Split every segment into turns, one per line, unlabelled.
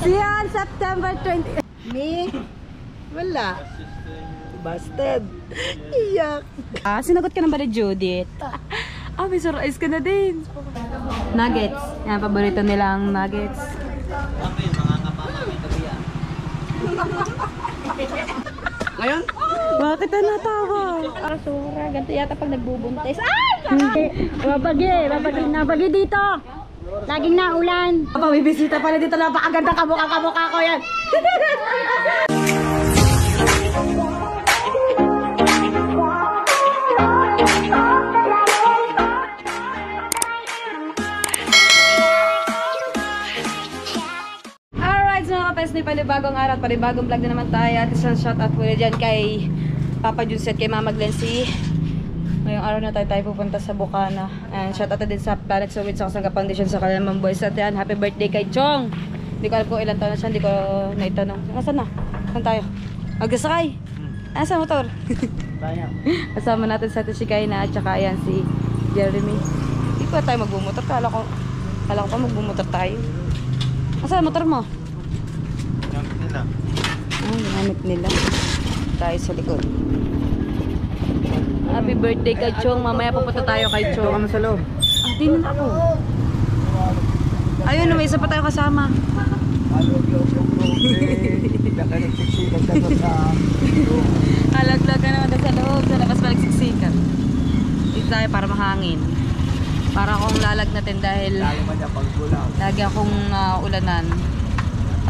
See you on September 20. Me? Wala. Busted. Iyak. Sinagot ka na ba ni Judith? May surprise ka na din. Nuggets. Yan, paborito nilang nuggets.
Ngayon?
Bakit na natawa?
Sura, ganito yata pag nagbubuntis. Ay! Nabagi dito. Laging naulan.
May bisita pala dito. Napakaganda kamukha ko yan. Ni panibagong araw, panibagong vlog na naman tayo. At isang shoutout muna dyan kay Papa Junset, kay Mama Glency. Ngayong araw na tayo pupunta sa Bukana. And shoutout din sa Planet Summit sa Kasangga Foundation sa Kalamang Boys. At yan, happy birthday kay Chong. Hindi ko alam kung ilan taon na siya, hindi ko naitanong. Nasaan na? Saan tayo? Magkasakay? Sa motor? Kasama natin sa Tishikay na at saka yan si Jeremy. Hindi pa tayo magbumotor. Kala ko pa magbumotor tayo. Nasaan motor mo? Ginamit nila. Tayo sa likod. Happy birthday kay Chong. Mamaya pupunta tayo kay Chong.
Ano sa loob?
Di na ako. Ayun, may isa pa tayo kasama. Alaglag ka naman sa loob. Sa labas pa nagsiksikan. Dito tayo para mahangin. Para akong lalagnatin dahil lagi akong ulanan.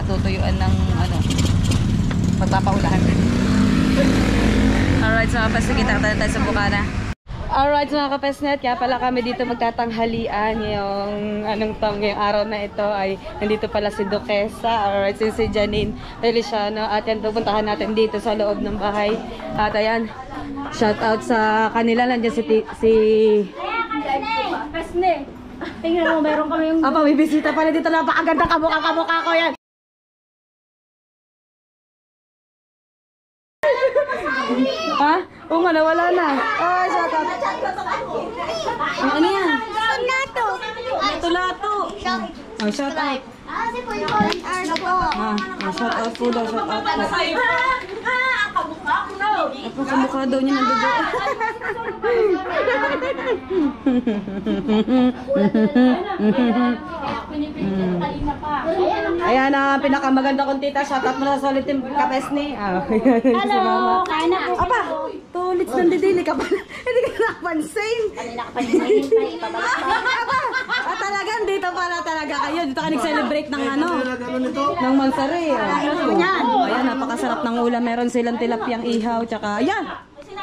Tutuyuan ng pagpapaulahan. Alright, so mga kapes, kita tayo sa Bukana. Alright, so mga kapesnet, kaya pala kami dito magtatanghalian ngayong araw na ito ay nandito pala si Duquesa. Alright, si Janine Feliciano. At yan, pupuntahan natin dito sa loob ng bahay. At ayan, shout out sa kanila. Nandiyan si
Pesne. Tingnan mo, meron kami yung...
may bisita pala dito. Napakaganda kamukha ko yan. Ha? Oo nga, nawala na. Shout out. Ano yan? Lato. Shout out. Shout out po daw, shout out po. Kamukha daw niya ng dugo. Ayan ang pinakamaganda kong tita. Shout out mo na sa ulit yung kapes ni.
Hello! Kain na po.
Apa, tulits ng didili ka pa. Hindi ka nakapansin. Talaga, dito pala talaga kayo. Dito ka nag-celebrate ng ng Mansari. Ayan, napakasarap ng ulam. Meron silang tilapyang ihaw. Tsaka, ayan.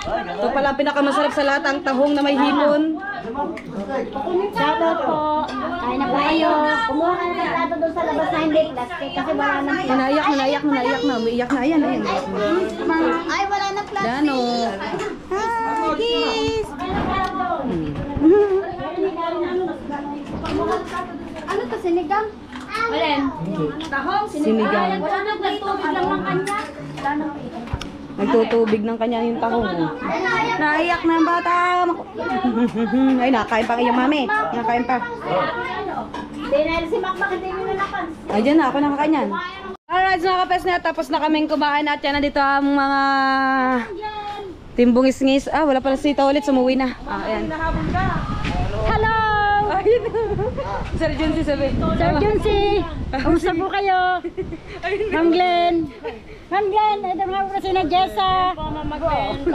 Ito pala pinakamasarap sa lahat, ang tahong na may hipon.
Shoutout po. Kain na po kayo. Kumuha ka na plato doon sa labas na hindi plastic kasi wala nang...
Naiyak na. Umiiyak na. Ayan.
Ay, wala nang plastic.
Yan o. Hi, kiss.
Ano to, sinigang? Walen. Tahong,
Sinigang.
Wala nang nagtubig lang ng kanya. Wala nang
Nagtutubig ng kanya yung tahong. Naiyak na ang bata. Ay, nakain pa kayong mami. Nakain pa.
si Makmak, hindi mo na napansin.
Ay, dyan na. Ako nakakanyan. Alright, mga kapes na. Tapos na kaming kumain at yan. Nandito ang mga timbungis-ngis. Wala pala si Tita ulit. Sumuwi na. Ayan.
Hello!
Ayun. Sir Junsi sabi.
Sir Junsi! Kamusta po kayo? Ma'am Glenn! Ma'am Glenn! Ito nga po si Jessa! Mama Glenn!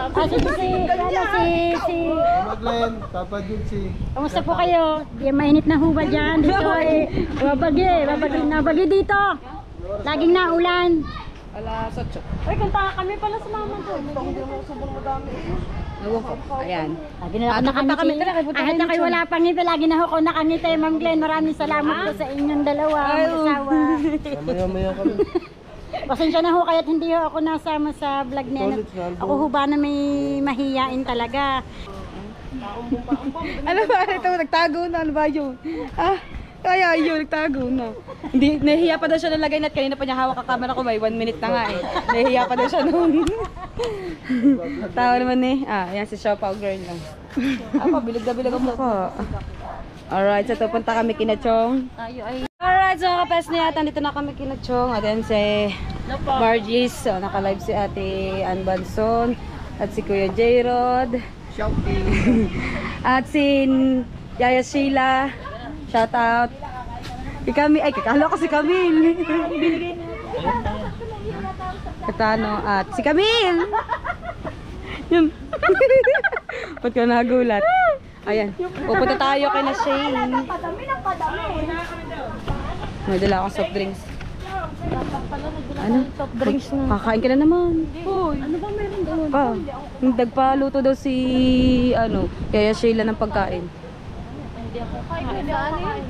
Si
Mama Glenn! Papa Junsi!
Kamusta po kayo? Di mainit na ho ba dyan? Dito Babagi dito! Laging naulan!
Ala, sotso.
Uy, kanta kami pala sa mama ko.
Ayan.
Lagi na ako nakangiti. Kahit na kayo wala pang ngiti, lagi na ako nakangiti. Ma'am Glenn, maraming salamat po sa inyong dalawa. Mag-asawa.
Mamaya kami.
Pasensya na ho kaya't hindi ho ako nasama sa vlog niya. Ako ho ba na may mahiyain talaga.
Ano ba? Ito, nagtago na. Ano ba yun? Kaya yun, nagtago na. Hindi, nahihiya pa daw siya nalagay na kanina pa niya hawak ang camera ko. May 1 minute na nga eh. Nahihiya pa daw siya noon. Tawa naman eh. Yan si Siopaw girl lang. Bilig na bilig ang mukha. Alright, so punta kami kina Chong. Alright, so kapes na yata. Dito na kami kina Chong. At yan si Margie's. So, naka-live si Ate Ann Banson. At si Kuya J-Rod.
Shopping.
At si Yaya Sheila. Shout out. Kami, ay kakalo ko si Camille. Katano at si Camille. Yun. Ba't ka nagulat? Ayan. Pupunta tayo kay na Shane. May dala akong soft drinks. Ano?
Soft drinks na.
Kakain ka na naman.
Hoy, ano ba meron doon?
Pa. Nagpaluto daw si Yaya Sheila ng pagkain.
Hindi ako kain.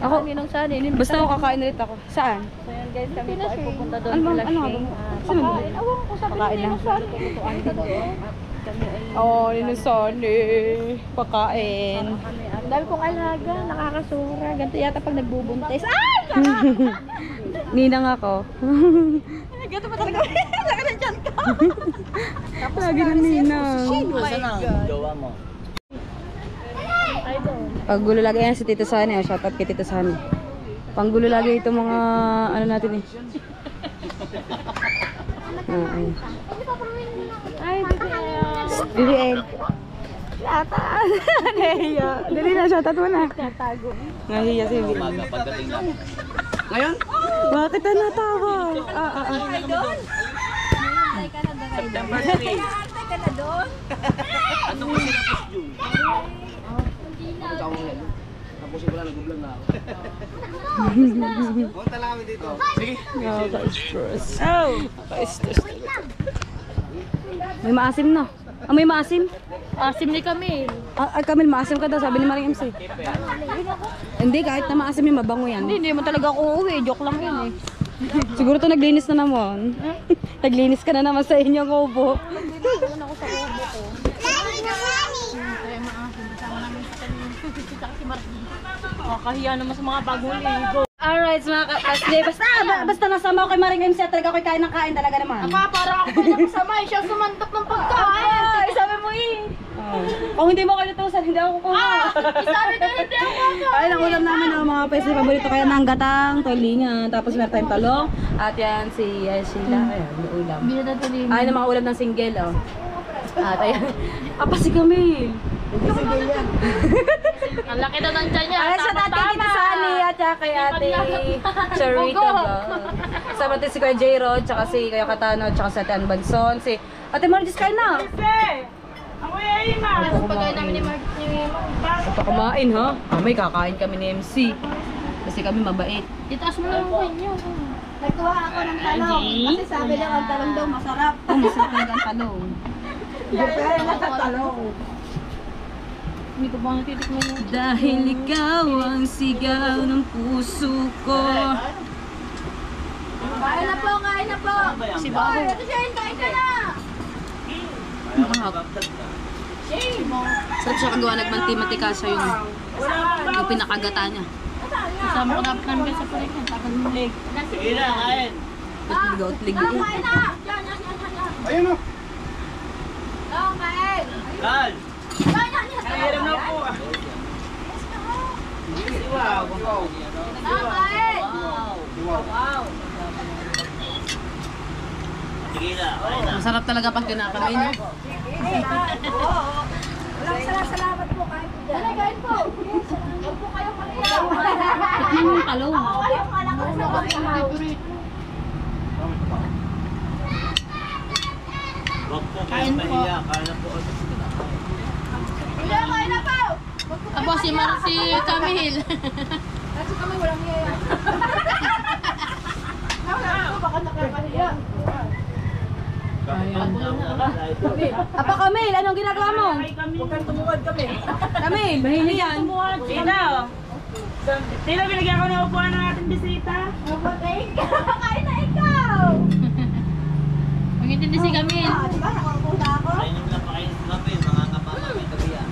Ako,
Ninong saan eh.
basta ako kakain ulit ako. Saan?
So yan guys, kami po ay pupunta doon.
Ano
kila
ano?
Shane.
Sino ba?
Pakain. Awang ko sabi
Pakain
ni
lang.
Ninong saan. Tutuan ka doon. At kami ay...
Oh, Ninusone. Pakain.
Ang dami kong alaga. Nakakasura. Ganito yata pag nagbubuntis. Ay!
Ninang ako.
Ganito pa talaga. Laka na dyan ka.
Lagi na ninang.
Asan ang jowa mo?
Ay doon.
Panggulo lagi yan si Tito Sani. Oh, shoutout kay Tito Sani. Panggulo lagi ito mga ano natin eh. Ayun.
Ay,
BBL. Shoutout. Nahiya. Dali na, shoutout mo na.
Tatago.
Nahiya si BBL.
Umaga pagdating na. Ngayon?
Bakit na natawa?
September 3. Ano mo sila po June? Tapusin ko lang, nag-vlog na ako. Punta lang kami dito. Sige.
Nakaka-stress. Nakaka-stress. May maasim na. Ah, may maasim?
Asim ni Camille.
Ah, Camille, maasim ka daw, sabi ni Maring MC. Hindi, kahit na maasim yung mabango yan.
Hindi mo talaga ako uuwi. Joke lang yun eh.
Siguro to naglinis na naman. Naglinis ka na naman sa inyong kubo.
Doon ako sa ubo ko. Kaya maasim. Kasama namin sa si Martin. Kahiya naman sa mga bagong ligo.
Alright, mga kapasli. Basta nasama ko kay Maring MC at talaga ako'y kain ng kain talaga naman.
Parang ako pa napasamay. Siya sumantok ng pagkain.
Ay, sabi mo kung hindi mo kayo tutusan, hindi ako kukuha.
Sabi ko hindi ako.
Ay, ang ulam namin ng mga pwede paborito kaya ng gatang, tulingan, tapos meron tayong talong. At yan si Sheila. Ayan, yung ulam.
Binadatuloy mo.
Ay, ng mga ulam ng single, oh. At ayan. Apa si Camille?
Ang laki daw ng tiyan niya.
Ayan siya natin Tita Sani at saka kay Ate Charita ba? Kasama natin si Kuya J-Rod, tsaka si Kuya Katano, tsaka si Ate Ann Banson, si Ate Margis kain na.
Ako yung ima. Ang pagkain namin ni Mark.
Ito kumain ha? May kakain kami ni MC. Kasi kami mabait.
Itaas mo lang ang niyo.
Nagkuha ako ng talong. Kasi sabi lang ang talong daw masarap.
Ang masarap talaga ang talong.
Pero nakatalong.
Hindi ko pa natitikman yun.
Dahil ikaw ang sigaw ng puso ko.
Kain na po, kain na po.
Si Bago.
Ito Shane, kain ka na.
Sarap siya kagawa nagmanti-matika siya yung pinakagata niya.
Kasama ko dapat namin sa pulik. Ang tagal ng leg.
Sige na, kain.
Utlig-utlig.
Kain na. Yan.
Ayun o.
Kain.
Kal.
Kain na.
Nahiram na po. Wow.
Kain.
Wow. Sige na, kain na.
Masarap talaga pag kinakain niya.
Walang salamat po. Kain po dyan. Kain po. Huwag po kayo kaliyaw.
Yung talong.
Kayong malakas na kaliyaw.
Wag po kayo mahiya. Kain na po.
Kuya, kain na po.
Apo si Camille.
Kasi kami walang hiya. Baka nakakahiya.
Apa Camille, anong ginagawa mo?
Huwag kang tumuwad kami.
Camille, mahili yan.
Tino! Tino, binigyan ko ng upuan ng ating bisita.
Kain na ikaw.
Magintindi si Camille.
Di ba nakakuha ako?
Kainin mo lang pa kayo sa kape. Mga kapama may gabi yan.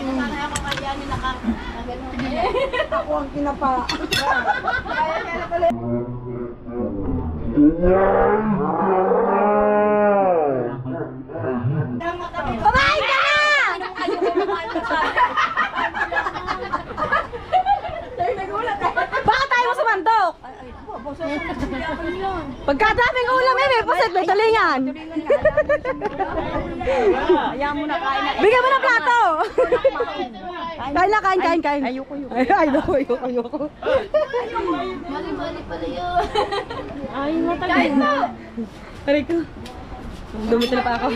Sana ako kaya ni ako ang kinapa. Kaya na pala. Kumain ka na!
Pagkadaming ulam eh, may puset, may tulingan.
Ayaw mo na kain na.
Bigyan mo ng plato. Kain. Ayoko.
Mali pala yun.
Ay, matagal.
Aray ko. Dumito na pa ako.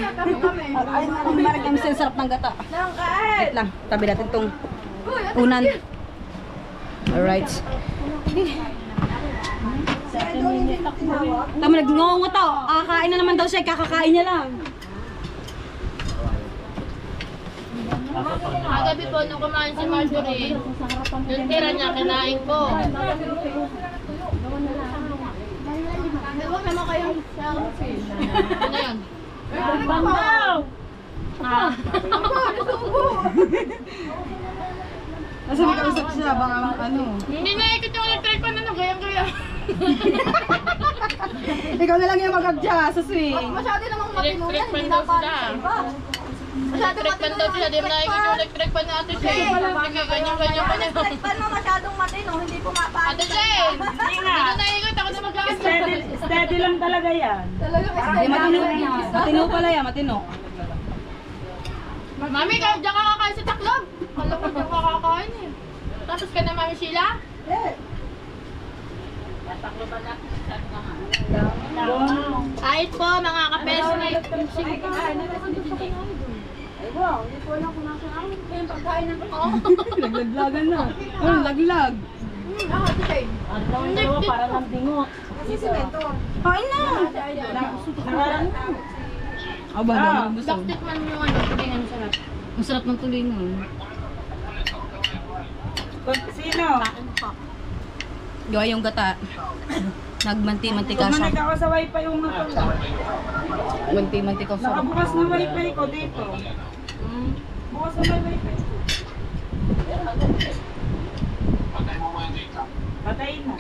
Ay, maragam siya sarap ng gata. Wait lang, tabi natin tong unan. Alright. Tama, nag-ngongo to. Kakain na naman daw siya, kakakain niya lang.
Kagabi po, nung kumain si Marjorie, yung tira niya, kinain ko.
Huwag naman kayong selfie.
Ano yan?
Bangaw!
Nasa may kausap siya, baka ano.
Hindi na ikot yung electric fan na gayang-gaya.
Ikaw na lang yung mag-adjust sa swing.
Masyado namang matino
Electric
yan.
fan
Hindi
daw
na pa.
sila.
Masyado
Electric fan daw sila, di mo na ikot yung electric fan na ate Shay. Sige, ganyan-ganyan pa na.
Pan mo masyadong matino, hindi pumapaan.
Ate Shay! Hindi na naikot, ako na mag-aasal.
Steady lang talaga yan.
Hindi, matino. Matino pala yan, matino.
Mami, kahit diyan ka kakain sa taklob. Alam ko diyan ka kakain eh. Tapos ka na, Mami Sheila? Kahit po, mga kapesme.
Laglaglagan na. Oh, laglag.
Ang daw para ng bingot.
Kain na. Aba, dami gusto.
Bakit man yung ano, tulingan sarap.
Masarap ng tulingan.
Sino?
Gawa yung gata. Nagmanti-mantika
Kung
siya.
manag ako sa wifi yung mga
Manti-mantika siya.
nakabukas na wifi ko dito. Bukas na may wifi. Patay na.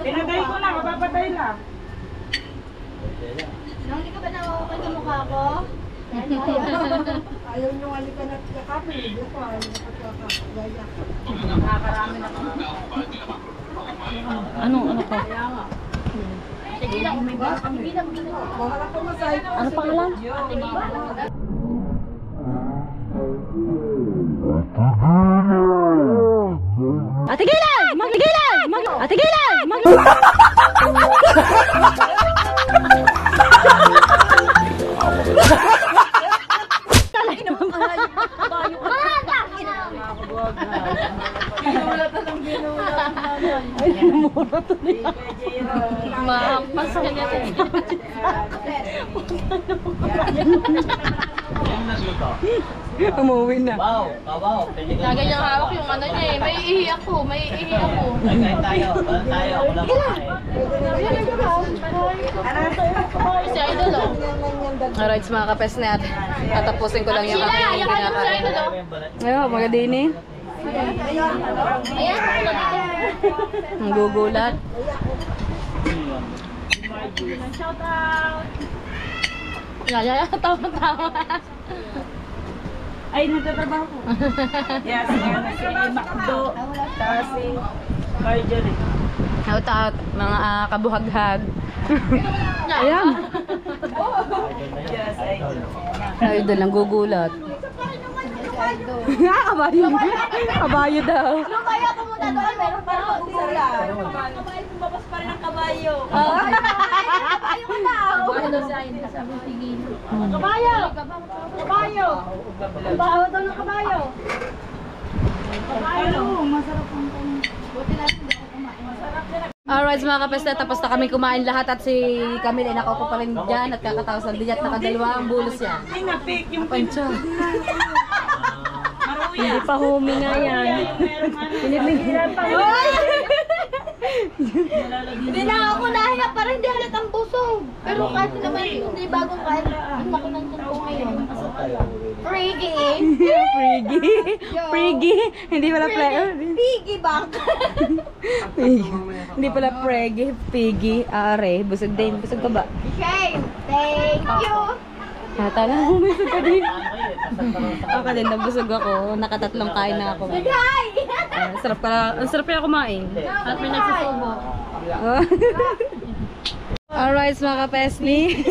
Pinatay ko na, mapapatay lang.
Hindi ka ba nawawakal sa mukha ko?
Ayaw nyo nga ka na kakapin, hindi ko ayaw na kakagayak.
Ano pa?
Bahala ko masay.
Ano pangalan? Atigilan! Magigilan! Atigilan!
Mahampas ka niya.
Yung nagluto.
Umuwi na.
Kabaw. Pwede ka
Lagay niyang hawak yung ano niya eh. May ihi ako.
Ay, kain tayo. Kain tayo. Ako lang makain.
Si Idol oh.
Alright, mga kapesnet. Tatapusin ko lang yung
Sheila,
aking
ayaw ka naman si
kinakain.
Idol oh.
Ayun, mga dini.
Ayan.
Ang gugulat.
Shout out!
Yaya, tama.
Ay, nagtatrabaho ko. Yes, yan. Si Macdo. Tapos si Marjorie.
Out out, mga kabuhaghag. Ayan.
Yes, ay.
Ay, doon lang gugulat. Kabayo. Kabayo daw.
Kaya pumunta doon, meron pa rin sila.
Lumabas pa rin ang kabayo.
Kabayo ko na.
Kabayo! Kabayo! Ang baho daw ng kabayo. Kabayo! Masarap ang
Alright, mga kapesnet, tapos na kami kumain lahat at si Camille ay nakaupo pa rin dyan at kakatawas ng diyan at nakadalawa ang bulos yan.
Ay, na-fake yung
Pancho.
Hindi pa huminga yan.
Hindi na ako nahinga para hindi halatang busog. Pero kahit naman hindi bagong kahit ang laki ng tumpong ngayon. Friggy.
Priggy. Hindi pala
Piggy bank.
Hindi pala pregi. Piggy. Are. Busog din. Busog ka ba?
Okay, thank you.
Tala, busog ka din. Ako din, nabusog ako. Nakatatlong kain na ako.
Hi!
Sarap ka. Ang sarap kaya kumain.
At may nagsusubo.
Alright, mga kapesni.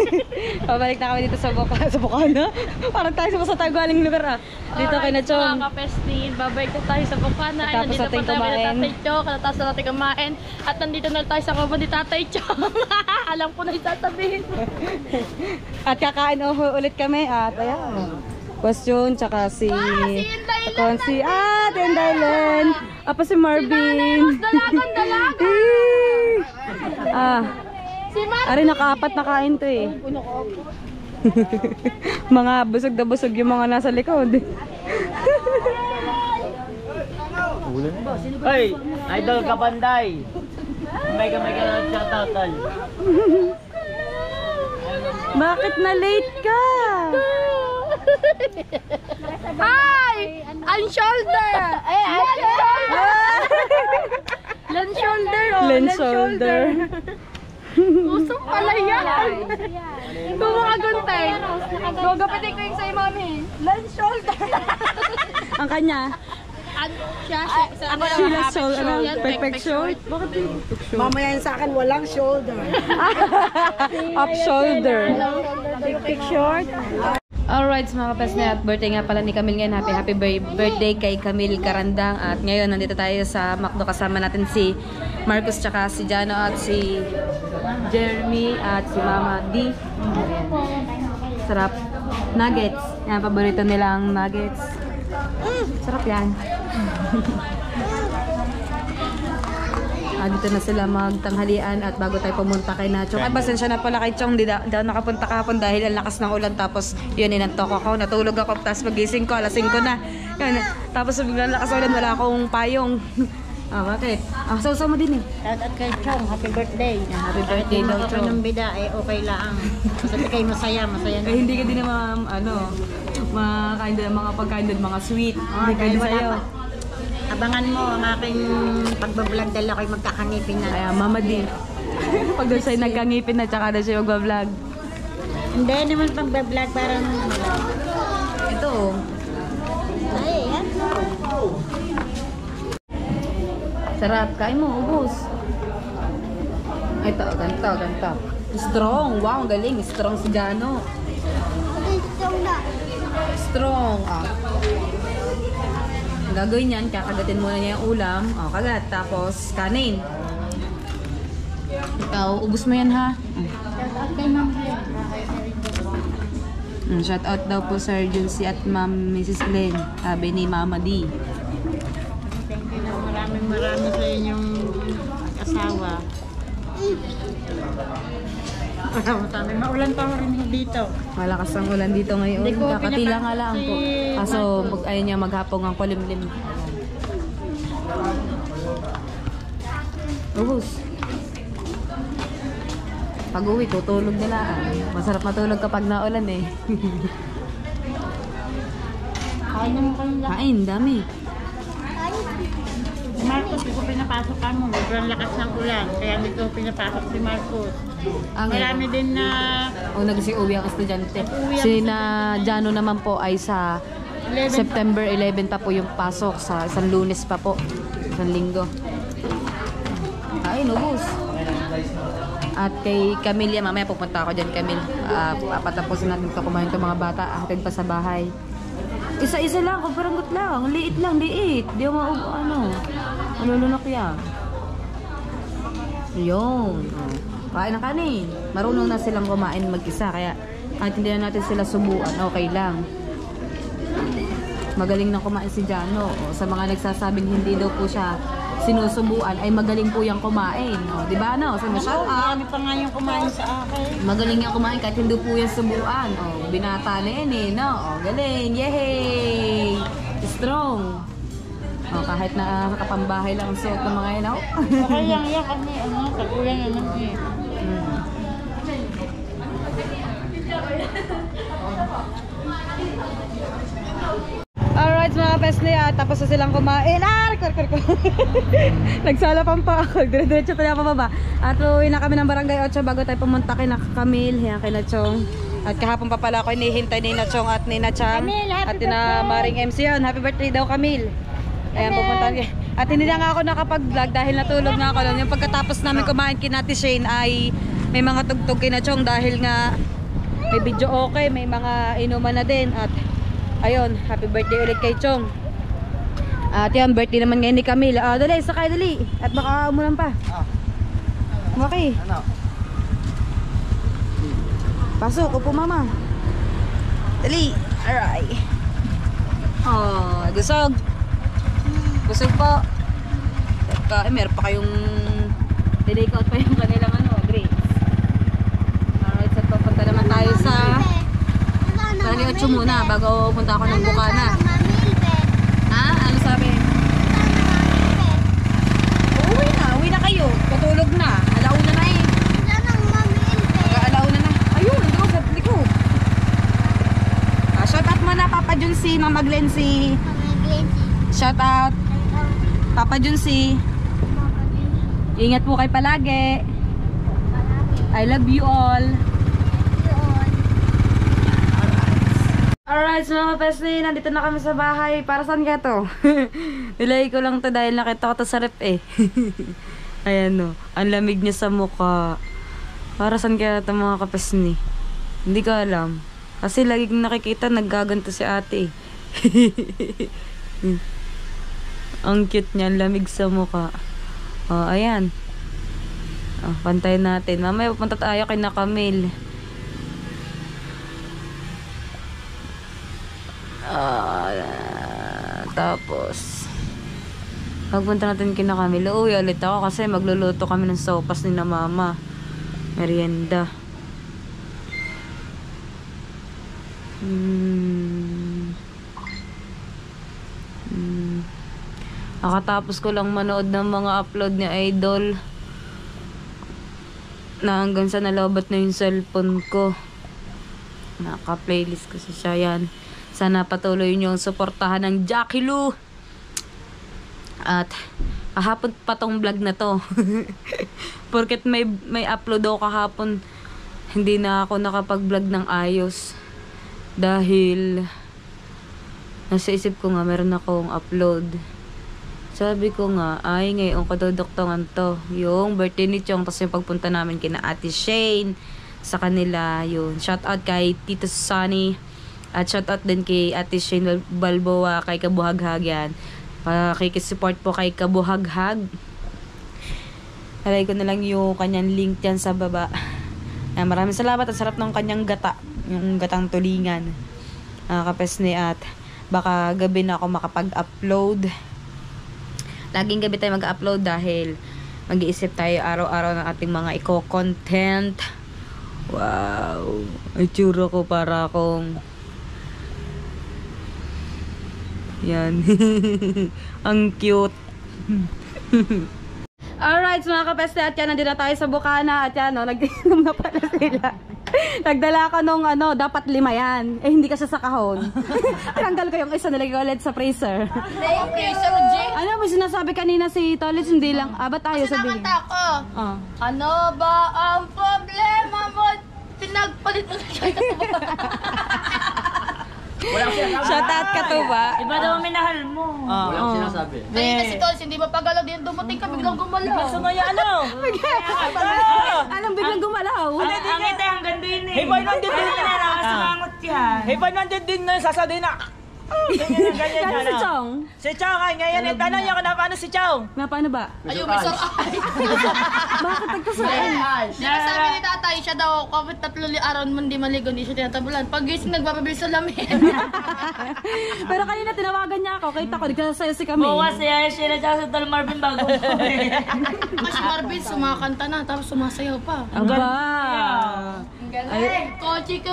Pabalik na kami dito sa Bukana. Parang tayo sa galing lugar ah. Dito kay Nachong.
Mga kapestin, babalik na tayo sa Bukana. Ay,
Tapos
nandito
natin
pa tayo kay
kumain.
Tatay Chong. Katapos na natin kumain. At nandito na tayo sa kubo ni Tatay Chong. Alam ko na yung sasabihin.
At kakain ulit kami at ayan. Question, tsaka si Konsi. Tendailen. Apa si Marvin.
Dalagan.
Ari nakaapat na kain to eh. Mga busog na busog yung mga nasa likod.
Hey, idol Kapanday. May ka shoutout tol.
Bakit na late ka?
Ay! Unshoulder! Land shoulder, oh.
Land shoulder.
Usok pala yan. Kung mga guntay. Gagapitin ko yung sa'yo, mami. Land shoulder.
Ang kanya? Sheila shoulder. Perfect short? Bakit yung
Mamaya yun sa akin, walang shoulder.
up shoulder?
Big short.
Alright, mga kapesne, at birthday nga pala ni Camille ngayon. Happy birthday kay Camille Carandang. At ngayon, nandito tayo sa McDo. Kasama natin si Marcos, tsaka si Jano, at si Jeremy, at si Mama D. Ayan. Sarap. Nuggets. Yan, paborito nilang nuggets. Sarap yan. Dito na sila magtanghalian at bago tayo pumunta kay Nacho. Ay, pasensya na pala kay Chong, di daw nakapunta kahapon dahil ang lakas ng ulan. Tapos yun, inantok ako, natulog ako, tapos magising ko, alas 5 na. Yun, tapos biglang lakas ng ulan, wala akong payong. Bakit? Sausaw mo din eh.
At kay Chong, happy birthday.
Happy birthday daw,
Kung
Chong.
ng bida, ay okay lang. Basta kayo masaya na.
Eh, hindi ka din naman, makain doon, mga pagkain doon, mga sweet. Hindi pwede
wala
sa'yo.
pa. Abangan mo ang aking pagbablog dahil ako'y magkakangipin na.
Ay, Mama D. Pag doon sa'yo nagkangipin na, tsaka doon siya mag-vlog.
Hindi naman pagbablog, parang
Ito oh.
ay, yan.
Sarap. Kain mo, ubos. Ito, ganito. Strong. Wow, ang galing. Strong si Jano. Strong. Ang gagawin yan, kakagatin muna niya yung ulam. Kagat. Tapos, kanin. Ikaw, ubos mo yan ha. Shout out daw po Sir Juncy at Ma'am Mrs. Glenn. Sabi ni Mama D.
Thank you na maraming sa inyong asawa. Sabi, maulan pa rin dito.
Malakas ang ulan dito ngayon.
Hindi ko
Kakatila nga lang po.
pinapasok si
Kaso ayaw niya maghapong ang kulimlim. Ubus. Pag uwi, tutulog nila. Masarap matulog kapag naulan eh.
Kain naman kayo lang.
Kain, dami.
Si Marcos, hindi ko pinapasok ka mo. Sobrang lakas ng ulan. Kaya hindi ko pinapasok si Marcos. Marami din na
Nag-uwi ang estudyante.
Nag-uwi ang
Si na Jano naman po ay sa
11
September 11 pa po yung pasok. Sa isang Lunes pa po. Isang linggo. Kain, ubus. At kay Camille, mamaya pupunta ako dyan, Camille. Papatapusin natin ito kumain itong mga bata. Hatid pa sa bahay. Isa-isa lang, kumpiranggot lang. Liit lang, liit. Di ako malulunok yan. Yun. Kain ng kanin. Marunong na silang kumain mag-isa. Kaya kahit hindi na natin sila subuan, okay lang. Magaling na kumain si Jano. Sa mga nagsasabing hindi daw po siya sinusubuan, ay magaling po yung kumain. Di ba ano? So, shout out.
marami pa nga yung kumain sa akin.
Magaling yung kumain kahit hindi po yung subuan. Binata na yan eh, no? Galing. Yehey! Strong. Kahit na kapambahay lang ang suot ng mga yan.
Okay lang yan kasi tagulan naman eh.
Alright mga pesne, tapos na silang kumain. Nagsalapan pa ako. Dire-diretso tayo pababa. At uwi na kami ng Barangay 8 bago tayo pumunta kay Camille. Yan kay Nachong. At kahapon pa pala ako hinihintay ni Nachong at ni Nachang. At na Maring MC yun. Happy birthday daw Camille. Ayan, pupunta. At hindi na nga ako nakapag-vlog dahil natulog na ako. Yung pagkatapos namin kumain kina Ate Shane ay may mga tugtog kina Chong dahil nga may video okay, may mga inuman na din. At ayun, happy birthday ulit kay Chong. At yan, birthday naman ngayon ni Camille. Dali, sakay dali. At baka umulan pa. Okay.
Ano?
Pasok, upo mama. Dali. Alright. Gusog. Gusog po. Teka, meron pa kayong dinake out pa yung kanilang grades. Alright, so papunta naman tayo sa Barangay 8 muna bago punta ako ng Bukana. Ha? Ano sabi? Uwi na kayo. Patulog na. Alauna na eh. Alauna na. Ayun, doon sa likod. Shout out muna Papa Junsi, Mama Glency. Shout out Papa Junsi. Ingat po kayo palagi. I love you all. Alright, so mga pesli, nandito na kami sa bahay. Para saan ka to? Nilagay ko lang to dahil nakita ko to sa rep eh. Ayan o, ang lamig niya sa mukha. Para saan kaya to mga kapesni? Hindi ko alam. Kasi lagi kong nakikita naggaganto si ate. Ang cute niya, ang lamig sa mukha. Ayan. Pantayin natin. Mamaya pupunta tayo kay na Camille. Tapos pagpunta natin kina Camille, uwi ulit ako kasi magluluto kami ng sopas ni na mama. Merienda. Nakatapos ko lang manood ng mga upload ni Idol na hanggang sa nalobat na yung cellphone ko. Naka-playlist ko siya yan. Sana patuloy nyo yung suportahan ng Jackie Lou. At kahapon pa tong vlog na to. Porket may upload ako kahapon, hindi na ako nakapag-vlog ng ayos. Dahil nasa isip ko nga meron akong upload. Sabi ko nga, ay ngayon ko duduktungan to. Yung birthday ni Chong, tapos yung pagpunta namin kina Ate Shane, sa kanila, yun. Shout out kay Tito Sunny. At shout out din kay Ate Shane Balboa, kay Kabuhaghag yan. Pakikisupport po kay Kabuhaghag. Nalagay ko na lang yung kanyang link dyan sa baba. Maraming salamat at sarap ng kanyang gata. Yung gatang tulingan. Kapesni at baka gabi na ako makapag-upload. Laging gabi tayo mag-upload dahil mag-iisip tayo araw-araw ng ating mga eco-content. Wow! Ay, tsura ko para akong yan. Ang cute. Alright, mga kapeste, at yan, nandito na tayo sa Bukana. At yan, nagdinom na pala sila. Nagdala ka nung dapat 5 yan. Eh, hindi kasi sa kahon. Tinanggal ko yung isa, nilagay ko ulit sa freezer.
Freezer, Jay.
Ano, may sinasabi kanina si Tolis, hindi lang. Ba't tayo sabihin?
Nakanta ko. Ano ba ang problema mo? Pinagpalit mo siya.
Shout out ka to ba?
Iba daw ang minahal mo.
Wala akong sinasabi.
Ngayon na si Tolis, hindi mapagalaw din. Dumating ka, biglang gumalaw.
Gusto mo yan, ano?
Anong biglang gumalaw?
Ang ito yung ganda yun eh.
Hey boy, nandito din
Wala na, sumangot yan.
Hey boy, nandito din na sasabihin na. Ganyan
Kaya si Chong?
Si Chong ay ngayon, tanong niya kung na paano si Chong.
Na paano ba?
Ayun, may saray.
Bakit nagkasaan?
Sinasabi ni tatay, siya daw, kapit 3 araw naman di maligo, hindi siya tinatabulan. Pag gising, nagpapabil sa lamin.
Pero kanina tinawagan niya ako, kita ko, nagsasayo si kami.
Oo, kasi siya na sa Tal Marvin bago mo.
Kasi Marvin, sumakanta na, tapos sumasayaw pa.
Aba!
Galing! Kochi.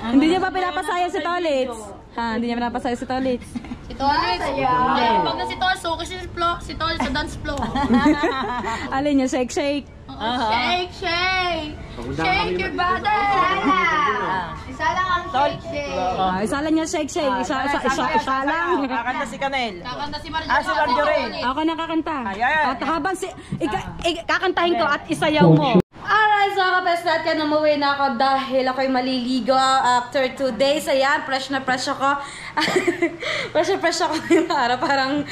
Hindi niya pa pinapasayo si Tolits. Hindi niya pinapasayo si Tolits.
Si Tolis. Pag na si Tolis, suki si Tolis sa dance floor.
Alin niya, shake.
Shake. Shake your body. Isa lang ang shake.
Isa lang niya, shake. Isa lang.
Kakanta si Kanel.
Kakanta si Marjorie.
Si Marjorie.
Ako nakakanta.
Ayan.
At habang kakantahin ko at isayaw mo. Alright, so kapes natin, umuwi na ako dahil ako'y maliligo after 2 days. Ayan, fresh na fresh ako. fresh ako yung araw. Parang,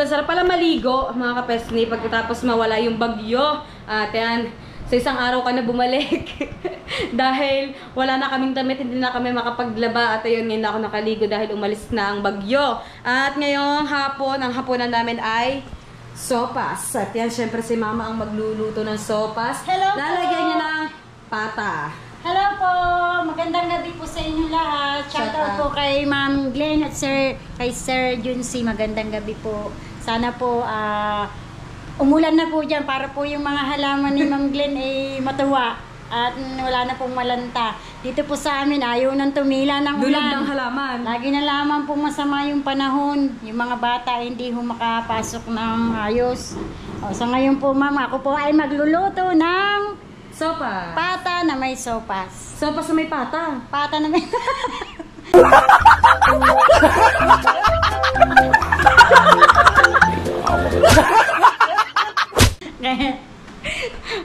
sarap pala maligo, mga kapes ni, pagkatapos mawala yung bagyo. At yan, sa isang araw ka na bumalik. Dahil wala na kaming damit, hindi na kami makapaglaba. At ayun, ngayon na ako nakaligo dahil umalis na ang bagyo. At ngayong hapon, ang hapunan namin ay sopas. At yan, syempre si Mama ang magluluto ng sopas.
Hello po!
Lalagyan niya ng pata.
Hello po! Magandang gabi po sa inyo lahat. Shout out po kay Ma'am Glenn at kay Sir Junsi. Magandang gabi po. Sana po umulan na po dyan para po yung mga halaman ni Ma'am Glenn ay matuwa at wala na pong malanta. Dito po sa amin ayaw nang tumila ng
Dulog
ulan.
ng halaman.
Lagi na lamang po masama yung panahon. Yung mga bata hindi ho makapasok ng ayos. So ngayon po ma'am, ako po ay magluluto ng
Sopas.
pata na may sopas.
Sopas na may pata.
Pata na may...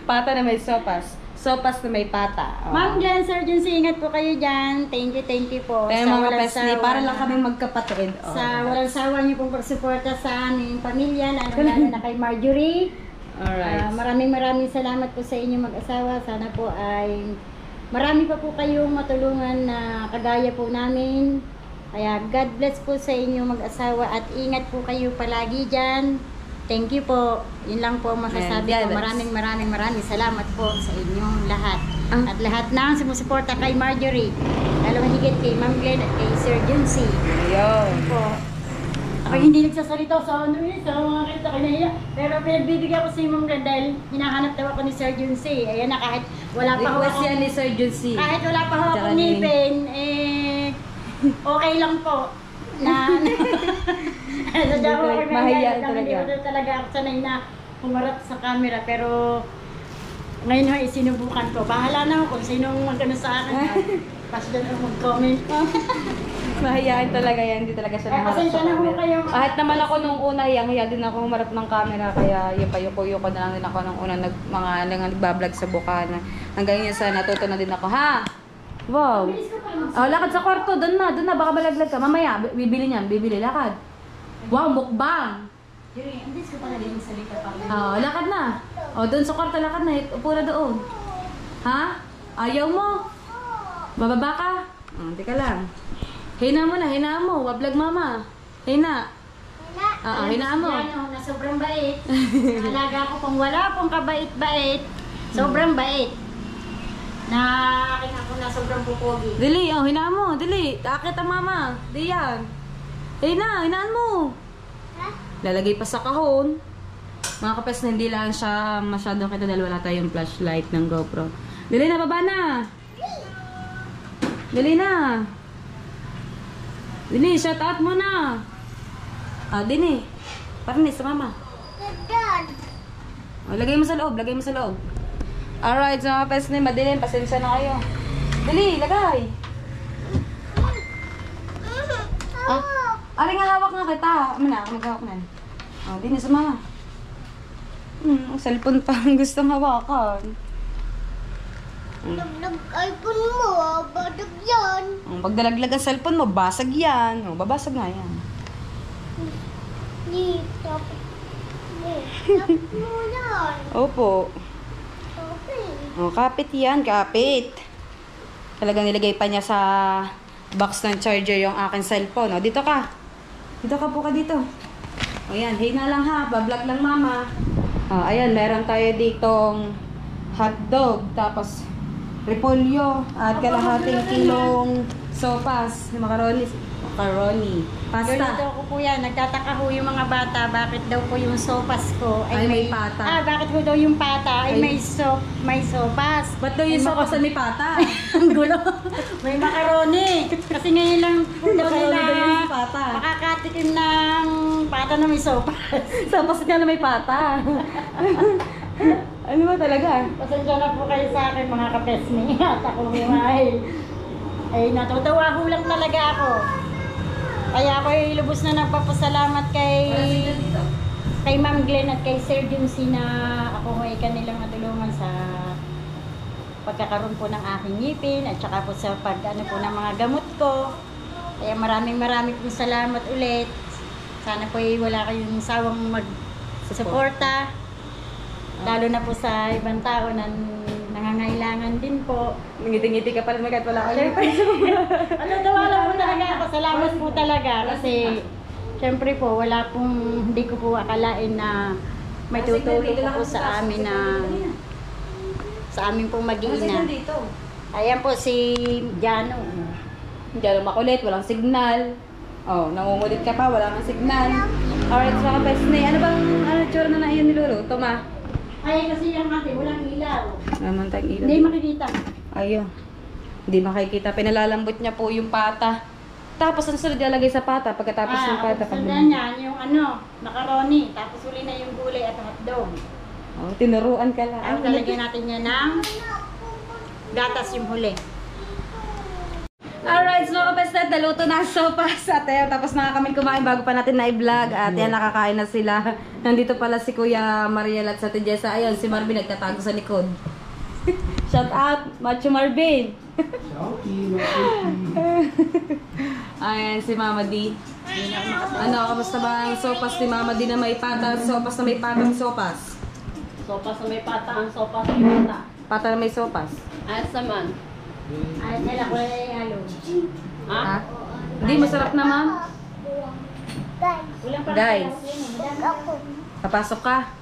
Pata na may sopas. Sopas na may pata. Oh.
Ma'am Glenn, Sir Junsi, ingat po kayo dyan. Thank you po.
Kaya
sa
mga
walang
pesli,
sawa.
para lang kaming magkapatid. Oh.
Sa walang sawa niyo pong pagsuporta sa aming pamilya, lalo na kay Marjorie.
Alright.
Maraming salamat po sa inyo mag-asawa. Sana po ay marami pa po kayong matulungan na kagaya po namin. Kaya God bless po sa inyo mag-asawa at ingat po kayo palagi dyan. Thank you po. Yun lang po ang masasabi
And
ko.
God
Maraming salamat po sa inyong lahat. At lahat ng sumusuporta kay Marjorie. Lalo higit kay Ma'am Glenn at kay Sir Junsi.
Ayun.
Po. Ako hindi nagsasalita sa sa mga kita kinahiya. Pero pinagbibigyan ko si Ma'am Glenn dahil hinahanap daw ako ni Sir Junsi. Ayan na, kahit wala pa ho
Request
ako,
yan ni Sir Junsi.
kahit wala pa ho
Tsaka
akong
ni-
ngipin, okay lang po. Sadya ko ako
Mahiya
hindi
talaga.
ko talaga ako sanay na humarap sa camera. Pero ngayon ho, isinubukan ko. Bahala na ako kung sinong mag-ano sa akin. Basta dyan ako mag-comment.
Mahihain talaga yan. Hindi talaga siya
Eh,
namarap
pasensya
sa
na ho
camera.
kayo.
Kahit naman ako nung una, hiyang-hiya din ako humarap ng camera. Kaya yung payuko-yuko na lang din ako nung una mga nagbablog sa Bukana. Hanggang yun sa natuto na din ako. Ha? Wow. Lakad sa kwarto. Doon na. Baka malaglag ka. Mamaya, bibili niyan. Bibili. Lakad. Wow, mukbang.
Hindi ko pala din salita pa.
Lakad na. Doon sa kwarto, lakad na. Upo na doon. Ha? Ayaw mo? Bababa ka? Teka lang. Hinaan mo na, hinaan mo. Wablog mama. Hina. Hinaan mo.
Yan, na sobrang bait. Alaga ko kung wala pong kabait-bait, sobrang bait. Na akin ako na sobrang pupogi.
Dili, hinaan mo. Dili. Akit ang mama. Di yan. Hinaan mo. Lalagay pa sa kahon. Mga kapes na hindi lang siya masyado kita dahil wala tayong flashlight ng GoPro. Dili na, baba na. Dili na. Dini, shout out mo na. Dini. Parinis sa mama. Lagay mo sa loob, Alright, so mga pes na madilim, pasensya na kayo. Dali, lagay. Aling nga hawak nga kita. Maghawak na. Dini sa mama. Ang cellphone pa ang gustong hawakan.
Nag-iPhone mo, badag yan.
Pagdalaglag ang cellphone mo, basag yan. Babasag nga yan.
Tapos mo yan.
Opo.
Okay.
Kapit yan, kapit. Talagang nilagay pa niya sa box ng charger yung aking cellphone. Dito ka. Dito ka po ka dito. Ayan, hina lang ha. Bablog lang mama. Ayan, meron tayo ditong hotdog. Tapos repolyo. At kalahating kilong sopas. Macaroni. Pasta.
Ganito ko po yan, nagtataka ho yung mga bata, bakit daw po yung sopas ko
Ay, may pata.
bakit ho daw yung pata ay
Ay.
may sopas.
Ba't daw yung sopas na may pata?
Ang gulo. May macaroni. Kasi ngayon lang po daw
Macaroni
nila
daw yung pata.
makakatikim ng pata na may sopas.
Sopas nga na may pata. Ano ba talaga?
Pasensya na po kayo sa akin mga kapesni. At ako ay natutuwa ho lang talaga ako. Kaya ako ay lubos na nagpapasalamat kay Ma'am Glenn at kay Sir Junsi na ako ay kanilang natulungan sa pagkakaroon po ng aking ngipin at saka po sa pag-ano po ng mga gamot ko. Kaya maraming pong salamat ulit. Sana po ay wala kayong sawang mag-suporta. Lalo na po sa ibang tao na nangangailangan din po.
Ngiti-ngiti ka pa rin kahit wala ka lang.
Ano, tawala po talaga ako. Salamat po talaga kasi syempre po, hindi ko po akalain na may tutulong po sa amin sa amin pong mag-iina. Ayan po si Jano.
Hindi alam makulit, walang signal. Oh, nangungulit ka pa, wala kang signal. Alright, so mga pesne, ano bang tsura na iyon niluluto, ma?
Ay, kasi yung ate, walang ilaw.
Naman tayong ilaw.
Hindi makikita.
Ayun. Hindi makikita. Pinalalambot niya po yung pata. Tapos ang sunod ilalagay sa pata pagkatapos ng pata.
Sundan niya yung macaroni. Tapos uli na yung gulay at hotdog.
Oh, tinuruan ka lang.
Tapos lalagyan natin niya ng gatas yung huli.
Alright, so mga kapesnet, naluto na ang sopas at tapos na kami kumain bago pa natin na-vlog at yan, nakakain na sila. Nandito pala si Kuya Mariel at sa Ate Jessa. Ayun, si Marvin nagtatago sa likod. Shout out, Macho Marvin! Ayan, si Mama D. Ano, kamusta ba ang sopas ni Mama D na may pata? Sopas na may patang sopas.
Sopas na may pata, ang sopas na may pata.
Pata na may sopas.
Ayos naman.
Ay, nila ko ay halo.
Ha? Hindi, masarap naman. Guys, papasok ka.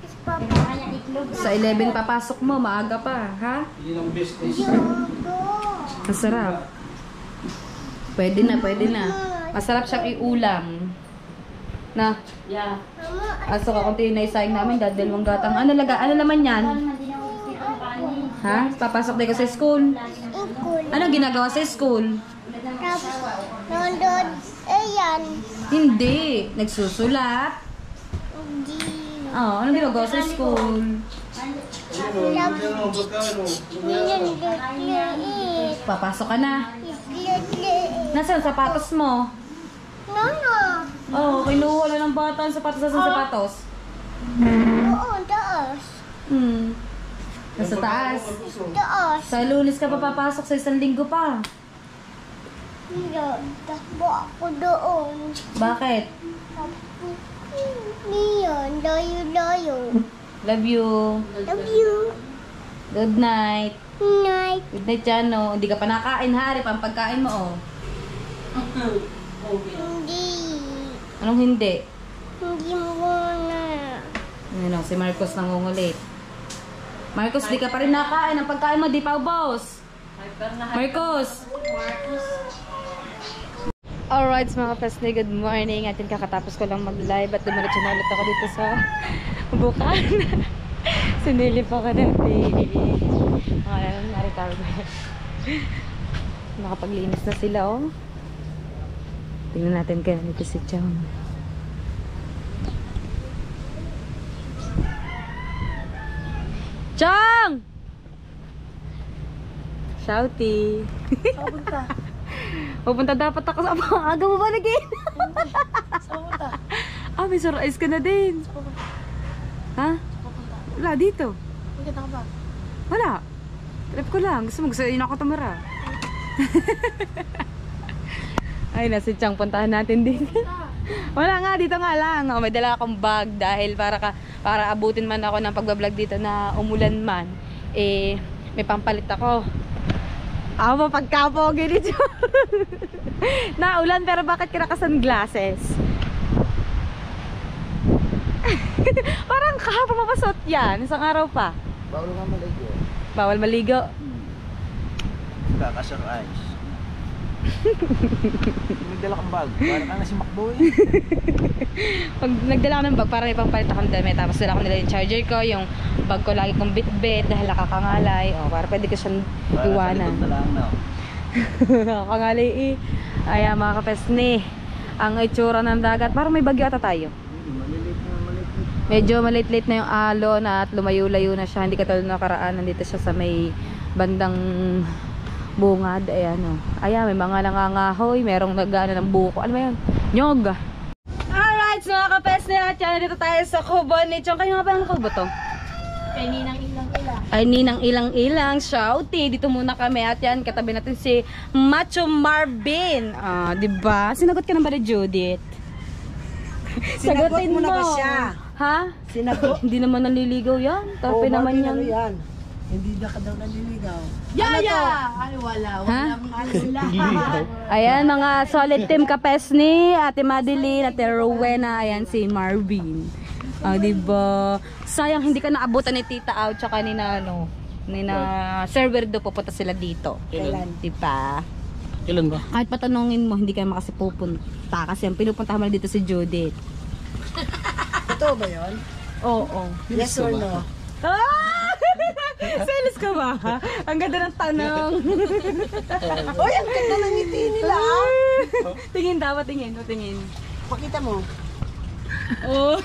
Sa 11 papasok mo, maaga pa, ha? Masarap. Pwede na. Masarap siyang iulam. Na?
Yeah.
Aso ka, kung tinaysaing namin, dadalawang gatang. Ano naman yan? Ha? Papasok din ka sa school? Anong ginagawa sa school?
Nandun, ayan.
Hindi. Nagsusulat?
Hindi.
Oh, anong ginagawa sa school?
Liit.
Papasok ka na.
Liit.
Nasaan ang sapatos mo?
Nono.
Oh, kinuha na ng bata ang sapatos. Nasaan ang sapatos?
Oo, taas.
Nasa taas.
Taas.
Sa Lunes ka pa papasok, sa 1 linggo pa.
Yan, takbo ako doon.
Bakit?
Niyan, layo.
Love you.
Love you.
Good night.
Night.
Good night, Jano. Hindi ka pa nakain, Hari. Pampagkain mo, oh.
Hindi.
Anong hindi?
Hindi muna.
Ano, si Marcos nangungulit. Marcos, di ka pa rin nakain. Ang pagkain mo, di pa ubos. Marcos! Alright, mga pesne, good morning. At yun, kakatapos ko lang mag-live at dumiretso na ulit ako dito sa bukan. Sinilip ako natin. Nakapaglinis na sila, oh. Tingnan natin kaya nito si Chong. Chong! Shouty. Pupunta dapat ako sa aga mo ba naging? May surprise ka na din. Ha? Wala dito. Wala. Trip ko lang. Gusto yun ako tumira. Ay, nasi Chang, puntahan natin din. Wala nga, dito nga lang. May dala akong bag dahil para abutin man ako ng pagbablog dito na umulan man. May pampalit ako. Pagkapogi dito. Naulan, pero bakit kinaka-sunglasses? Parang kahapon mapasot yan. Isang araw pa.
Bawal nga maligo.
Bawal maligo.
Kaka-surprise. Nagdala kang bag. Parang ka na si Macboy.
Pag nagdala ko ng bag, para may pampalit akong damit. Tapos dala ko nila yung charger ko, yung bag ko lagi kong bit-bit dahil nakakangalay. Para pwede ko siyang iwanan.
Para sa likod na lang, no?
Nakakangalay Ayan, mga kapesne. Ang itsura ng dagat. Parang may bagyo ata tayo. Medyo maliit-liit na yung alon at lumayo-layo na siya. Hindi katulad na nakaraan. Nandito siya sa may bandang bungad. Ayan, oh. Ayan, may mga nangangahoy. Merong nagana ng buko. Ano ba yun? Nyog! Alright, mga kapesne. At yan, dito tayo sa kubo ni Chong. Kayo nga ba ang kubo to?
Kay Ninang Ilang-Ilang.
Ay, Ninang Ilang-Ilang. Shouty. Dito muna kami. At yan, katabi natin si Macho Marvin. Diba? Sinagot ka na ba ni Judith? Sagutin
mo
mo.
na ba siya?
Ha?
Sinagot?
Hindi naman naliligaw yan. Tapi naman yan.
Ano yan? Hindi na ka daw naliligaw.
Yaya! Ay, wala.
Ha?
Wala.
Ayan, mga solid team Kapesni, Ate Madeline, Ate Rowena, ayan si Marvin. Diba? Sayang hindi ka naabutan ni Tita Au tsaka ni na Sir Werdo, pupunta sila dito.
Kailan?
Diba?
Kailan ba?
Kahit patanungin mo, hindi kayo makasi pupunta kasi ang pinupuntahan mo dito si Judith.
Totoo ba yun?
Oo.
Yes or no?
Ah! Selos ka ba? Ang ganda ng tanong.
Uy, ang ganda ng ngiti nila.
Tingin dapat, tingin.
Pakita mo.
Oh.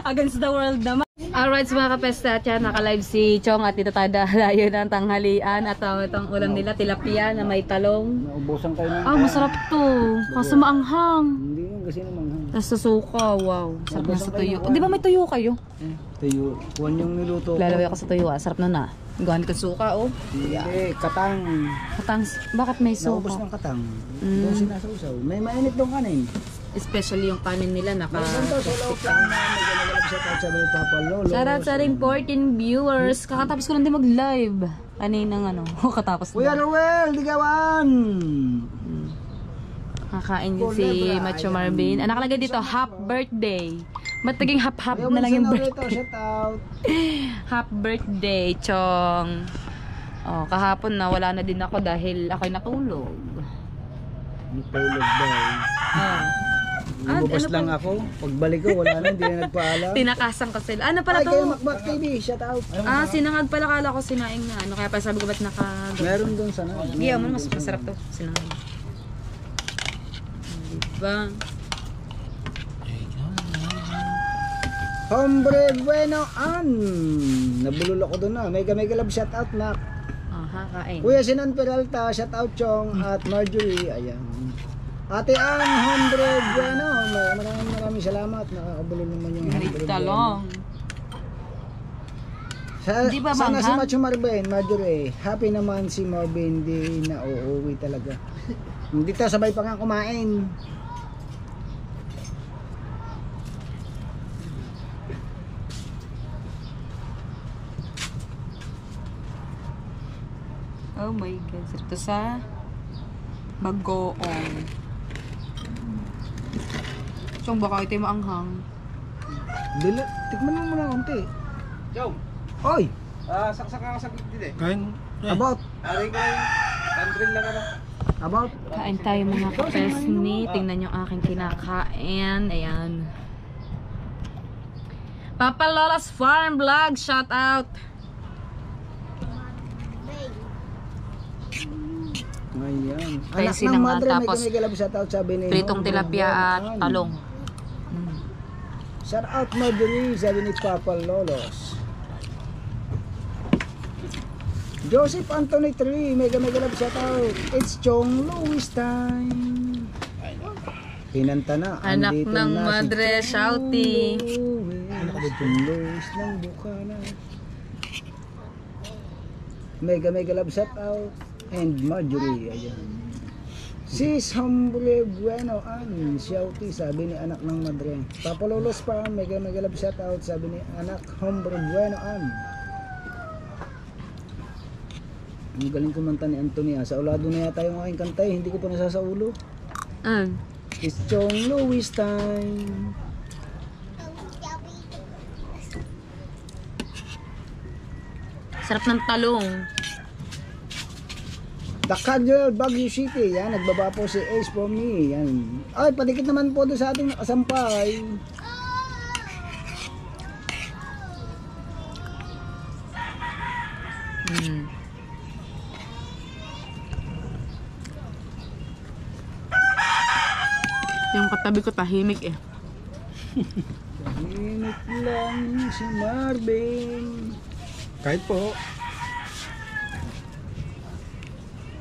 Against the world naman. Alright, mga kapesta, yan, naka-live si Chong at dito tayo dahil ng tanghalian at itong ulam nila, tilapia na may talong.
Naubusan kayo ng...
Masarap to. Kaso maanghang.
Hindi yun kasi naman.
Tapos sa suka, wow. Sarap na sa tuyo. Di ba may tuyo kayo?
Tayo, kuwan yung niluto ko.
Lalaway ako sa tuyo, sarap na na. Gawan ko suka, oh.
Hindi, katang.
Katang, bakit may
Naubos
suka?
ng katang. Doon sinasausaw. May mainit doon kanin.
Especially yung kanin nila, naka...
Meron daw sa loob lang na naglalagap sa tao sa may Papa Lolo.
Shoutout sa ring 14 viewers. Kakatapos ko lang din mag-live. Kaninang katapos
Kuya
na.
Ruel, digawan!
Kakain din si Macho Marvin. Ah, nakalagay dito, half birthday. Ba't naging half-half na lang yung birthday?
Shout out.
Half birthday, Chong. Oh, kahapon na wala na din ako dahil ako'y natulog.
Natulog daw. Lumabas lang ako. Pagbalik ko, wala na, hindi na nagpaalam.
Tinakasan ko sila. Ano pala
Ay, kayo
to?
Macbac TV, shout out.
Sinangag pala, kala ko sinaing na. Kaya pa sabi ko ba't
Meron doon sana.
Giyaw mo, mas masarap to. Sinangag. Diba?
Hombre bueno an. Nabulol ako doon na. Mega love shout out na.
Aha, kain.
Kuya Sinan Peralta, shout out Chong at Marjorie. Ayan. Ate Ann, hombre bueno. Maraming salamat. Nakakabulol naman yung hombre bueno.
Talong. Di ba
Sana si
manghang?
Macho Marvin, Marjorie. Happy naman si Marvin, di na uuwi talaga. Dito sabay pa nga kumain.
Oh my God. Sarap to sa bagoong. Chong, baka ito yung maanghang.
Dila, tikman mo muna konti.
Chong,
Oy,
saksak ka sa gitid eh.
kain. About,
Aray ko yung country lang ano.
about.
Kain tayo mga kapesni. Tingnan yung aking kinakain. Ayan. Papa Lola's Farm Vlog. Shout out.
Ayan.
Tayo
Anak ng
sinangag,
madre,
tapos
may galab shout out sabi ni
Pritong
Hombre
tilapia
Bueno
at
An.
talong.
Shout out Marjorie, sabi ni Papa Lolos. Joseph Anthony Tree, mega love shout out. It's Chong Louis time. Pinanta na.
Anak
andito
ng
na si
madre,
Chong
shouting.
Louis. Chong Louis ng Bukana. Mega love shout out. And Marjorie, ayan. Sis Hombre Bueno An, shouty, sabi ni anak ng madre. Papa Lolos pa, mega love shout out, sabi ni anak Hombre Bueno An. Ang galing kumanta ni Antonia. Sa ulado na yata yung aking kantay, hindi ko pa nasasaulo. It's Chong Louis time.
Sarap ng talong.
The Cardinal Baguio City, yan, nagbaba po si Ace for me, yan. Ay, padikit naman po doon sa ating nakasampay.
Yung katabi ko tahimik eh.
Tahimik lang si Marvin.
Kahit po.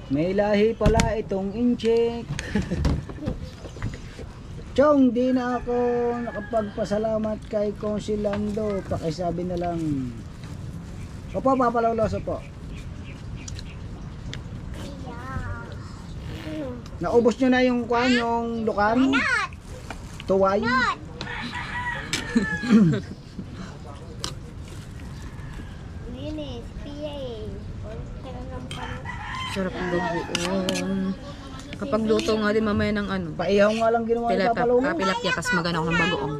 May lahi pala itong incheck. Chong, di na ako nakapagpasalamat kay Consilando. Pakisabi na lang. Opo, papalawloso po. Naubos nyo na yung kwan, yung lukan? Tuway?
Linis, PA.
Sarap ang bagoong. Kapag luto nga din mamaya ng ano.
Paihaw nga lang ginawa ni Papa Lolo.
Kapilapya, tas magana ako ng bagoong.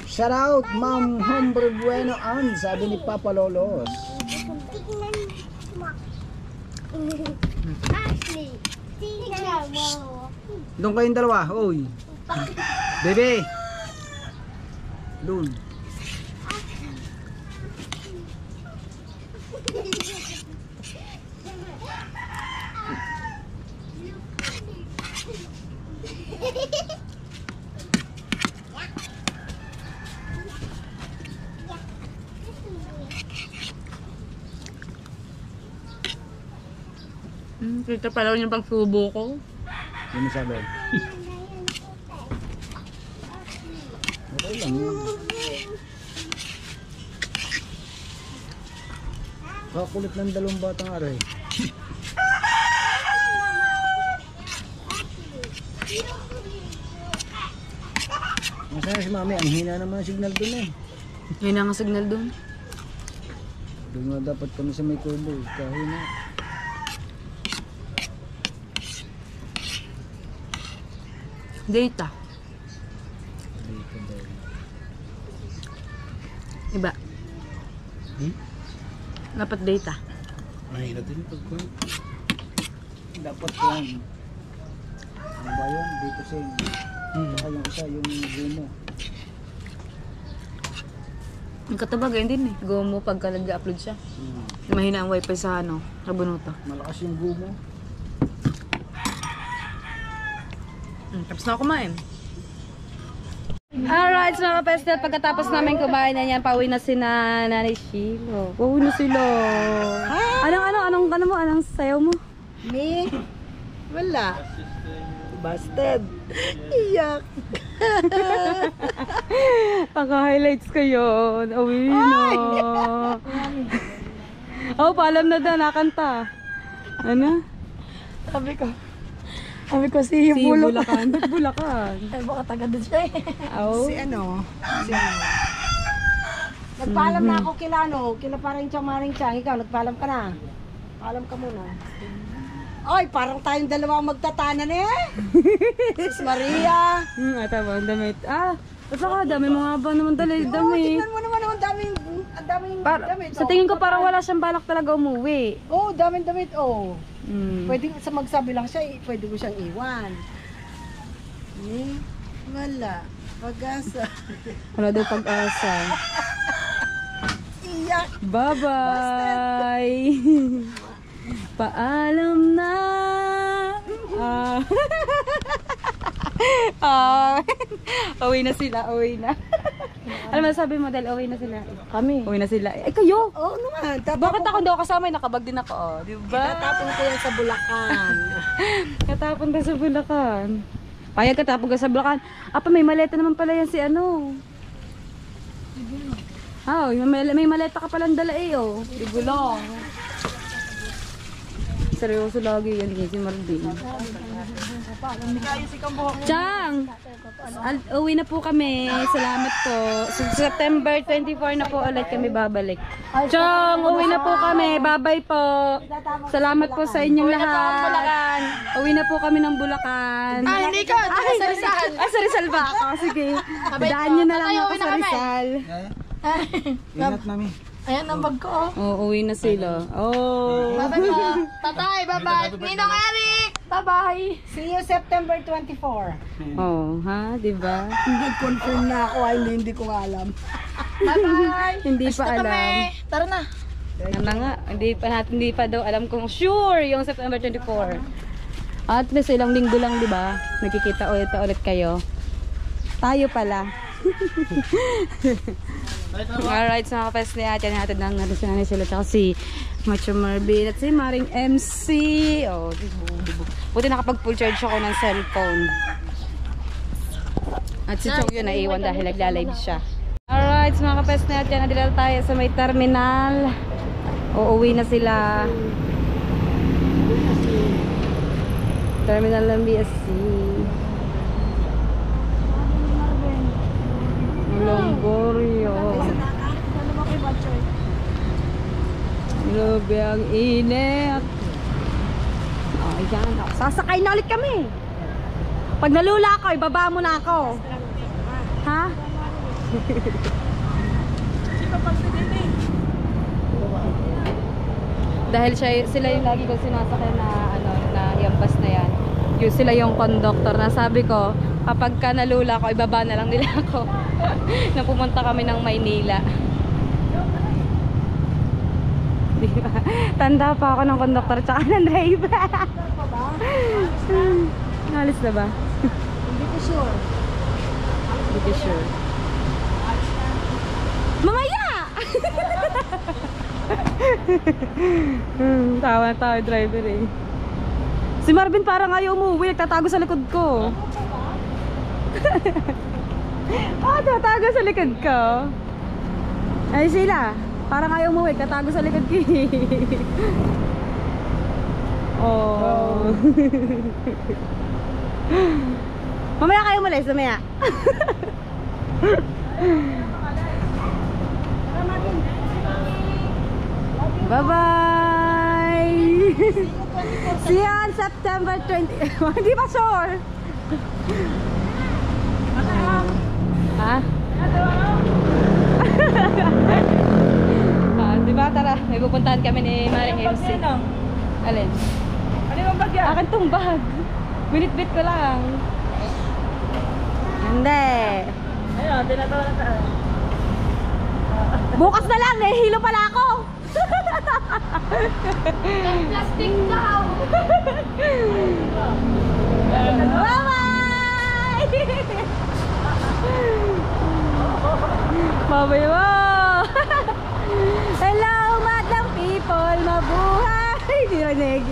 Shout out, Ma'am Hombre Bueno Ann, sabi ni Papa Lolos.
Ashley, tingnan mo.
Doon kayong dalawa, oy. Bebe. Doon.
Kita pala yung pagsubo ko.
Ano sabi? Okay lang yun. Kakulit ng dalawang batang aray. Masaya si Mami, ang hina naman ang signal dun eh.
Yun ang signal doon.
Doon nga dapat kami sa may kubo, kahina.
Data.
Dito daw.
Iba. Dapat data.
Mahirap din pagkuhan.
Dapat yan. Ano ba yun? Dito sa saka yung isa, yung gumo.
Yung katabagay din eh. Go mo pagka nag-upload siya. Mahina ang wifi sa ano, sa bunuto.
Malakas yung gumo.
Tapos na ako kumain. Alright, so mga kapestel, pagkatapos namin kumain na yan, pauwi na si Nanay Shilo. Pauwi na sila. Anong sayaw mo?
Me? Wala. Busted. Iyak.
Pagka-highlights ko yun. Uwi na. Oh, paalam na daw, nakanta. Ano?
Sabi ko si
Bulacan. Ba't Bulacan?
Ay, baka taga doon siya eh.
Oh.
Si ano? Nagpaalam na ako kila parang Maring Chang. Ikaw, nagpaalam ka na. Paalam ka muna. Ay, parang tayong dalawa magtatanan eh. Sis Maria.
Tama, ang damit. At saka, dami mga ba naman damit.
Tingnan mo naman ang daming damit.
Sa tingin ko parang wala siyang balak talaga umuwi.
Daming damit,
Mm.
Pwede sa magsabi lang siya, pwede ko siyang iwan. Wala. Pag-asa.
Wala daw pag-asa.
Iyak.
Bye-bye! Paalam na! Uwi na sila, uwi na. Ano masabi mo dahil uwi na sila?
Kami.
Uwi na sila. Kayo?
Oo naman.
Bakit ako daw kasama? Nakabag din ako. Diba?
Tatapon ko yan sa Bulacan.
Katapon ka sa Bulacan. Payag katapon ka sa Bulacan. May maleta naman pala yan si ano. May maleta ka palang dala eh, oh. Di bulong. Seryoso lagi yan si Marvin. Chang! Uwi na po kami. Salamat po. September 24 na po ulit kami babalik. Chang! Uwi na po kami. Bye-bye po. Salamat po sa inyong lahat. Uwi na po kami ng Bulacan.
Hindi ka! Sa Rizal!
Sa Rizal ba ako? Sige. Daan nyo na lang ako sa Rizal.
Ingat, Mami.
Ayan ang bag ko.
Uwi na sila.
Bye-bye po. Tatay, bye-bye. Ninong Eric! Bye-bye.
See you September 24.
Diba?
Nag-confirm na ako, hindi ko alam.
Bye-bye.
Hindi pa alam.
Tara na.
Ano nga, hindi pa daw alam kung sure yung September 24. At least ilang linggo lang, di ba? Nagkikita ulit kayo. Tayo pala. Alright, so mga kapes ni Ate natin ng natin sila tsaka si Macho Marvin at si Maring MC. Buti nakapag full charge ako ng cellphone. At si Chong yun naiwan dahil nagla-live siya. Alright, so mga kapes ni Ate, nadilal tayo sa may terminal. Uuwi na sila. Terminal ng BSC. Grabe ang init. Oh, ayan. Oh, sasakay na ulit kami. Pag nalula ako, ibaba mo na ako. Ha? Dahil sila yung lagi ko sinasakay na ano, na yambas na yan. Yung sila yung conductor na sabi ko, kapag ka nalula ko, ibaba na lang nila ako. Na pumunta kami ng Maynila. Diba? Tanda pa ako ng conductor tsaka ng driver. Nalis na ba?
Hindi ko sure.
Hindi ko sure. Mamaya! Tawa na tayo driver eh. Si Marvin parang ayaw umuwi, nagtatago sa likod ko. Tatago sa likod ko. Ay sila, parang ayaw umuwi, nagtatago sa likod ko. Oh. Mamaya kayo umalis, mamaya. Bye-bye! See you on September 20. Hindi pa sure. Ha? Diba? Tara, may pupuntahan kami ni Maring MC. Alin?
Ano yung bag yan?
Akin tong bag. Binitbit ko lang. Hindi.
Ayun, tinatawa na tayo.
Bukas na lang, nahihilo pala ako.
Plastic daw.
Bye-bye! Bye-bye mo! Hello, madam people! Mabuhay! Dirinig.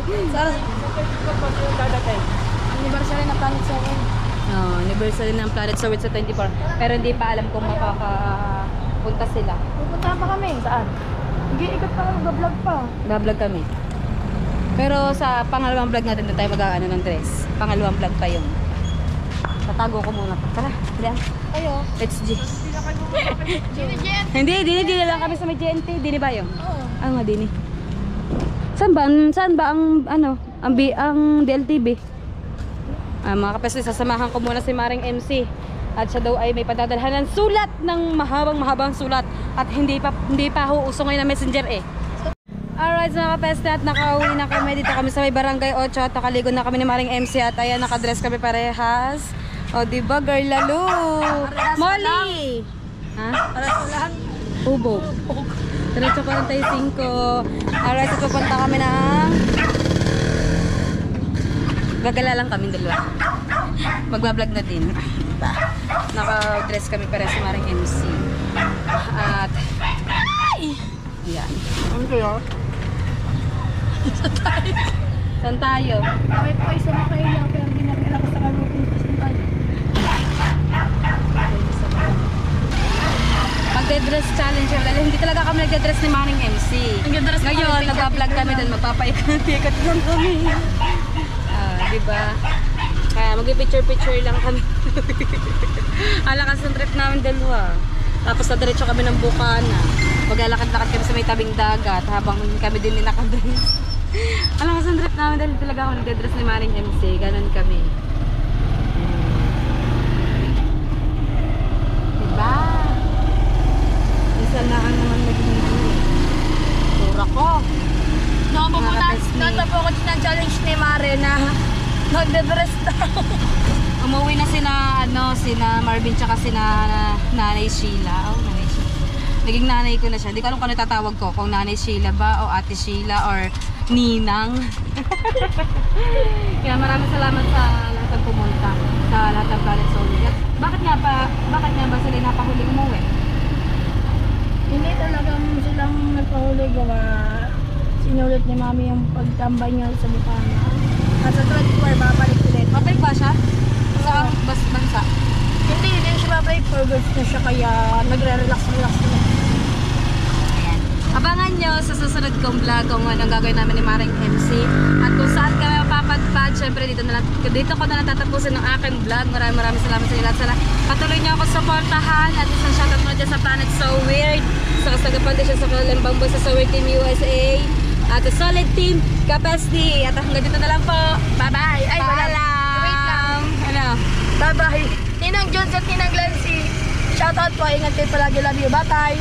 Anniversary na Planet Soul.
Oh, anniversary ng Planet Soul sa 24. Pero hindi pa alam kung makakapunta sila.
Pupunta pa kami. Saan? Nag-iikot pa kami, vlog pa.
Vlog kami. Pero sa pangalawang vlog natin doon tayo mag-aano ng dress. Pangalawang vlog pa yung. Tatago ko muna. Tara, diyan.
Kayo?
Let's G.
Jen.
Hindi lang kami sa may GNT. Dini ba yung?
Oo.
Ah, nga dini. Saan ba ang ano, ang DLTV? Mga kapesli, sasamahan ko muna si Maring MC. At siya daw ay may padadalhan ng sulat ng mahabang sulat at hindi pa uso ngayon na messenger eh. Alright, so mga kapesli, at nakauwi na kami. Dito kami sa may barangay 8 at nakaligo na kami ni Maring MC at ayan, nakadress kami parehas. O diba, girl lalo? Molly! Ha?
Parehas lang.
Hubog. Diretso 45. Alright, so pupunta kami ng... Gagala lang kami dalawa. Magbablog na din. Naka-dress kami para sa Maring MC. At... Ay! Yan.
Ano kayo?
Saan tayo?
Kami po ay sumakay lang pero hindi namin alam sa kalutin kasi tayo.
Magde-dress challenge. Hindi talaga kami nagde-dress ni Maring MC. Ngayon, nagbablog kami doon. Magpapaikot lang kami. Diba? Kaya mag-picture-picture lang kami. Alakas ng trip namin dalawa. Tapos nadiretso kami ng Bukana. Maglalakad-lakad kami sa may tabing dagat habang kami din nakadress. Alakas ng trip namin dahil talaga ako nagde-dress ni Maring MC. Ganon kami. Diba? Isa na ang naman naging tura ko.
Natapo ko ng challenge ni Mare na magde-dress daw.
Umuwi na sina Marvin tsaka sina Nanay Sheila. Oh, Nanay Sheila. Naging nanay ko na siya. Hindi ko alam kung ano tatawag ko. Kung Nanay Sheila ba o Ate Sheila or Ninang. Kaya maraming salamat sa lahat ng pumunta. Sa lahat ng Planet Soul. Bakit nga ba sila napahuling umuwi?
Hindi talagang silang nagpahuli gawa. Sinulit ni Mami yung pagtambay niya sa Bukana. At sa 24, babalik ulit.
Babalik ba siya? Sa bansa?
Hindi siya babalik. For goods na siya kaya nagre-relax na.
Ayan. Abangan nyo sa susunod kong vlog kung anong gagawin namin ni Maring MC. At kung saan kami mapapadpad, syempre dito ko na natatapusin ng aking vlog. Maraming salamat sa inyo lahat. Sana patuloy nyo ako supportahan. At isang shoutout muna dyan sa Planet So Weird. Sa Kasagapan din siya sa Kalembang Boy sa So Weird Team USA. At the solid team, Kapesti. At hanggang dito na lang po. Bye-bye. Ay, wala lang.
Wait lang.
Ano?
Bye-bye. Ninang Jones at Ninang Glancy. Shoutout po. Ingat kayo palagi. Love you. Bye-bye.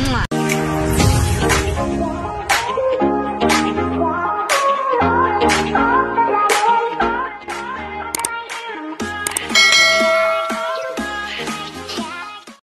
Mwah.